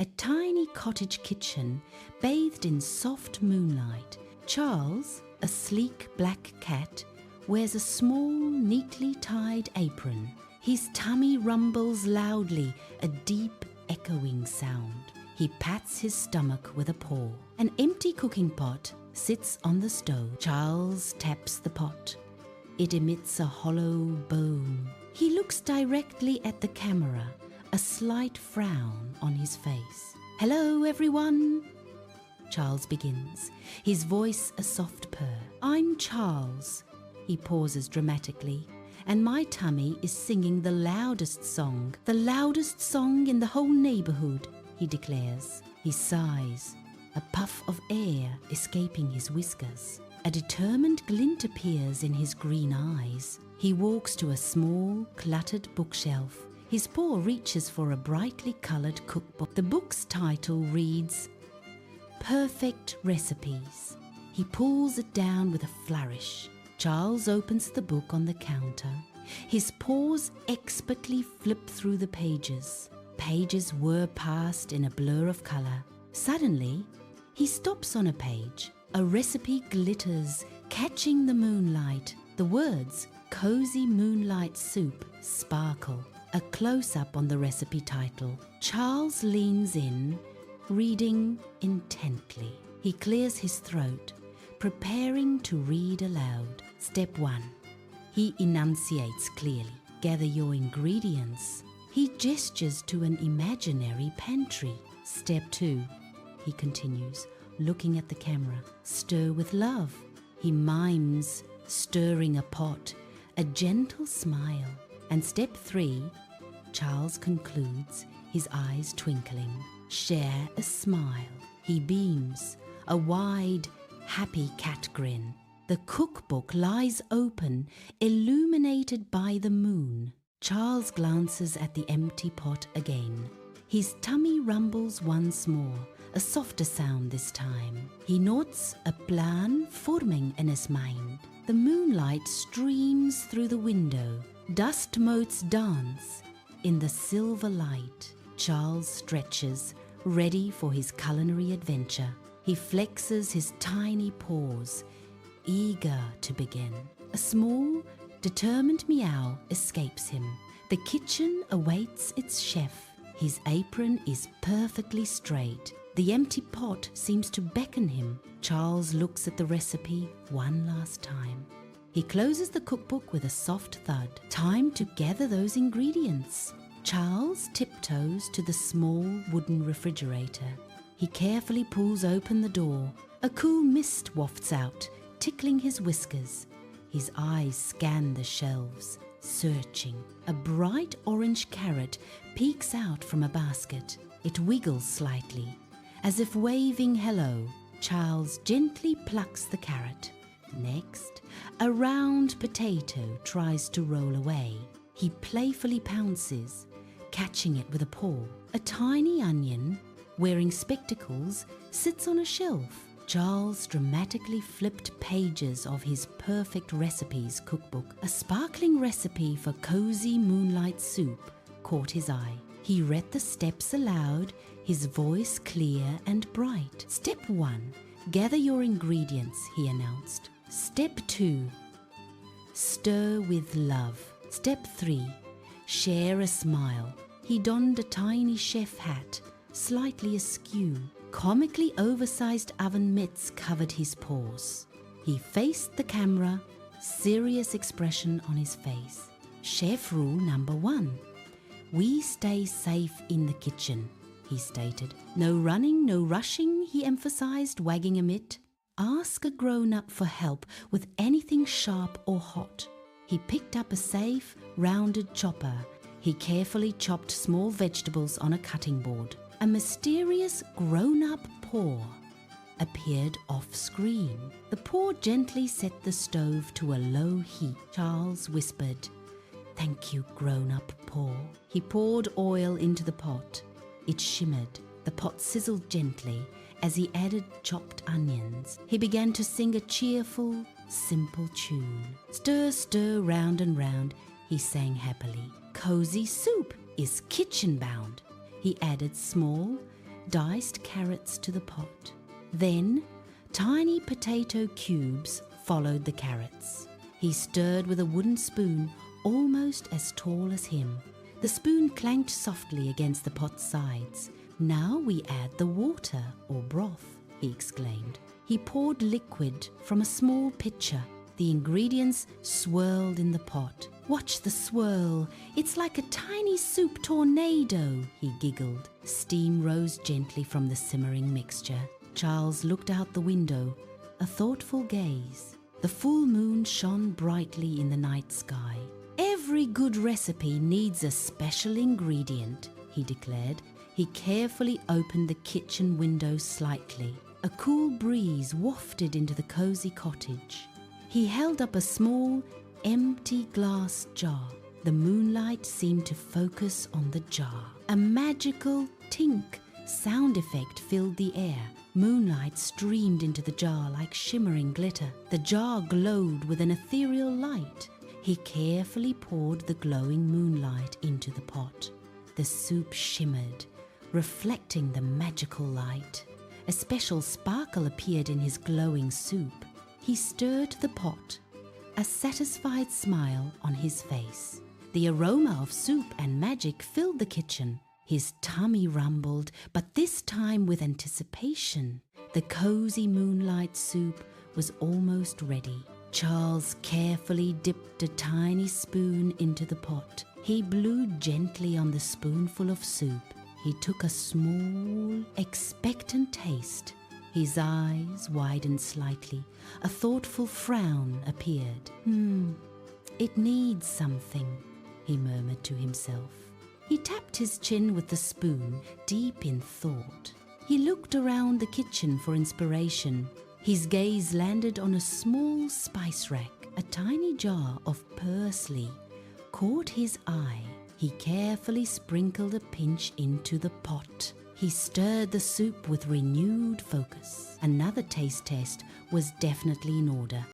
A tiny cottage kitchen bathed in soft moonlight. Charles, a sleek black cat, wears a small, neatly tied apron. His tummy rumbles loudly, a deep, echoing sound. He pats his stomach with a paw. An empty cooking pot sits on the stove. Charles taps the pot. It emits a hollow boom. He looks directly at the camera, a slight frown on his face. "Hello, everyone," Charles begins, his voice a soft purr. "I'm Charles." He pauses dramatically. "And my tummy is singing the loudest song in the whole neighborhood," he declares. He sighs, a puff of air escaping his whiskers. A determined glint appears in his green eyes. He walks to a small, cluttered bookshelf. His paw reaches for a brightly colored cookbook. The book's title reads, "Perfect Recipes." He pulls it down with a flourish. Charles opens the book on the counter. His paws expertly flip through the pages. Pages whir past in a blur of color. Suddenly, he stops on a page. A recipe glitters, catching the moonlight. The words, "Cozy Moonlight Soup," sparkle. A close-up on the recipe title. Charles leans in, reading intently. He clears his throat, preparing to read aloud. Step 1. He enunciates clearly. Gather your ingredients. He gestures to an imaginary pantry. Step 2. He continues, looking at the camera. Stir with love. He mimes, stirring a pot, a gentle smile. And step 3, Charles concludes, his eyes twinkling. Share a smile. He beams, a wide, happy cat grin. The cookbook lies open, illuminated by the moon. Charles glances at the empty pot again. His tummy rumbles once more, a softer sound this time. He notes a plan forming in his mind. The moonlight streams through the window. Dust motes dance in the silver light. Charles stretches, ready for his culinary adventure. He flexes his tiny paws, eager to begin. A small, determined meow escapes him. The kitchen awaits its chef. His apron is perfectly straight. The empty pot seems to beckon him. Charles looks at the recipe one last time. He closes the cookbook with a soft thud. Time to gather those ingredients. Charles tiptoes to the small wooden refrigerator. He carefully pulls open the door. A cool mist wafts out, tickling his whiskers. His eyes scan the shelves, searching. A bright orange carrot peeks out from a basket. It wiggles slightly, as if waving hello. Charles gently plucks the carrot. Next, a round potato tries to roll away. He playfully pounces, catching it with a paw. A tiny onion, wearing spectacles, sits on a shelf. Charles dramatically flipped pages of his perfect recipes cookbook. A sparkling recipe for cozy moonlight soup caught his eye. He read the steps aloud, his voice clear and bright. Step 1. Gather your ingredients, he announced. Step 2. Stir with love. Step 3. Share a smile. He donned a tiny chef hat, slightly askew. Comically oversized oven mitts covered his paws. He faced the camera, serious expression on his face. Chef rule number 1. We stay safe in the kitchen, he stated. No running, no rushing, he emphasized, wagging a mitt. Ask a grown-up for help with anything sharp or hot. He picked up a safe, rounded chopper. He carefully chopped small vegetables on a cutting board. A mysterious grown-up paw appeared off-screen. The paw gently set the stove to a low heat. Charles whispered, "Thank you, grown-up paw." He poured oil into the pot. It shimmered. The pot sizzled gently as he added chopped onions. He began to sing a cheerful, simple tune. Stir, stir, round and round, he sang happily. Cozy soup is kitchen-bound. He added small, diced carrots to the pot. Then, tiny potato cubes followed the carrots. He stirred with a wooden spoon almost as tall as him. The spoon clanked softly against the pot's sides. "Now we add the water or broth," he exclaimed. He poured liquid from a small pitcher. The ingredients swirled in the pot. "Watch the swirl. It's like a tiny soup tornado," he giggled. Steam rose gently from the simmering mixture. Charles looked out the window, a thoughtful gaze. The full moon shone brightly in the night sky. "Every good recipe needs a special ingredient," he declared. He carefully opened the kitchen window slightly. A cool breeze wafted into the cozy cottage. He held up a small, empty glass jar. The moonlight seemed to focus on the jar. A magical tink sound effect filled the air. Moonlight streamed into the jar like shimmering glitter. The jar glowed with an ethereal light. He carefully poured the glowing moonlight into the pot. The soup shimmered, reflecting the magical light. A special sparkle appeared in his glowing soup. He stirred the pot, a satisfied smile on his face. The aroma of soup and magic filled the kitchen. His tummy rumbled, but this time with anticipation. The cozy moonlight soup was almost ready. Charles carefully dipped a tiny spoon into the pot. He blew gently on the spoonful of soup. He took a small, expectant taste. His eyes widened slightly. A thoughtful frown appeared. It needs something," he murmured to himself. He tapped his chin with the spoon, deep in thought. He looked around the kitchen for inspiration. His gaze landed on a small spice rack. A tiny jar of parsley caught his eye. He carefully sprinkled a pinch into the pot. He stirred the soup with renewed focus. Another taste test was definitely in order.